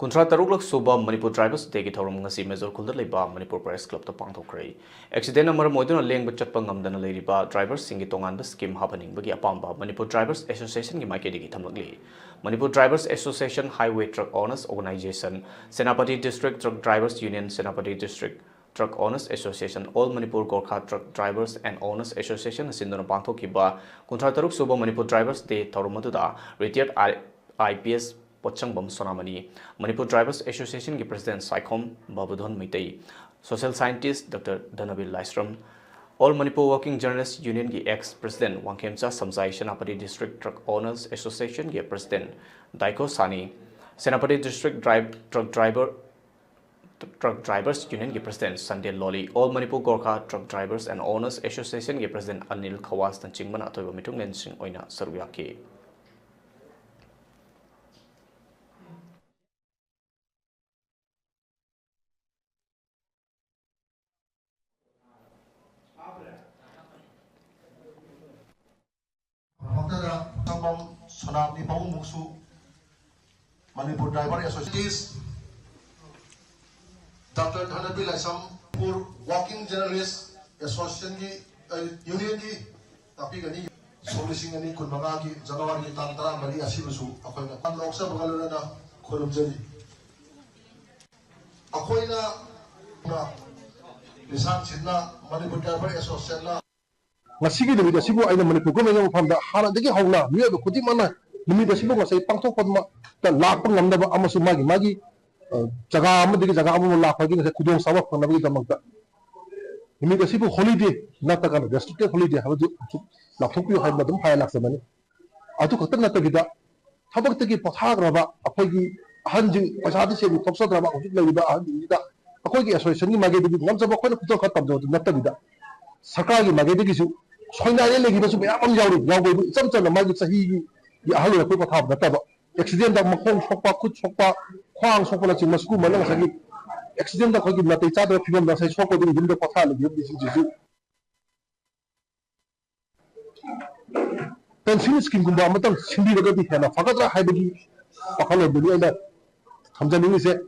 Kuntra Taruk Suba Manipur Drivers Day Torum Ngasi Mezor Kulda Liba Manipur Press Club to Pangtokray. Accident number Modern Ling with Chatpangam than a Ladiba Drivers Singi Tongan the scheme happening Bagi Apamba Manipur Drivers Association Gimakedi Tamagli. Manipur Drivers Association Highway Truck Owners Organization Senapati District Truck Drivers Union Senapati District Truck Owners Association All Manipur Gorkha Truck Drivers and Owners Association Sindona Pangtokiba Kuntra Taruk Suba Manipur Drivers Day Torumatuda retired IPS Pochangbam Sonamani, Manipur Drivers Association ki President Saikom Babudhon Mitei, Social Scientist Dr. Dhanabil Laistram, All Manipur Working Journalists Union ki ex-President Wangkemcha Samsai Senapati District Truck Owners Association ki President Daiko Sani, Senapati District Truck Drivers Union ki President Sandel Loli, All Manipur Gorkha Truck Drivers and Owners Association ki President Anil Khawas dan Chingman Atoiba Mitung Lensing Oina Saruyaki. Sonam di Pau Muksu Manipur Driver Association Dr. Dhanabil Laisam for Walking Journalists Association ki Union ki tapi gani solution ani kun mga ki January tantara mali asibusu akoy na pan loksa bagalona na kolum jari akoy na lisan sidna Manipur Driver Association na Masigi demi dasibu aina Manipur government yang faham dah hal degi hauna miya do kuti mana demi dasibu ngasai pangtok padma ta lak pang namda ba amasu magi jaga am degi jaga am lak pagi ngasai kudong sawa pang nabi damang ta demi dasibu holiday nata kan restricted holiday ha du lak thokpi ha madum phaya lak samani atu khatar nata gida thabak tegi patha graba akhoi hanjing pasadi se thoksa graba hujik lawida hanjing gida akhoi gi association gi magi degi ngam jaba khoi kutok khatam do nata gida sarkar gi magi degi su soinare legi basu me am yauri yawi cham cham ma gi sahi gi ahlu ko ko thab data ba accident da makon sokpa khut sokpa khwang sokpa la chingma sku malang sagi accident da khogi na te cha da phibam da sai sokko ding dim da patha legi bi sing ji pension scheme gumba matang sindi daga bi hena fagatra haibagi pakalo bi anda thamjani se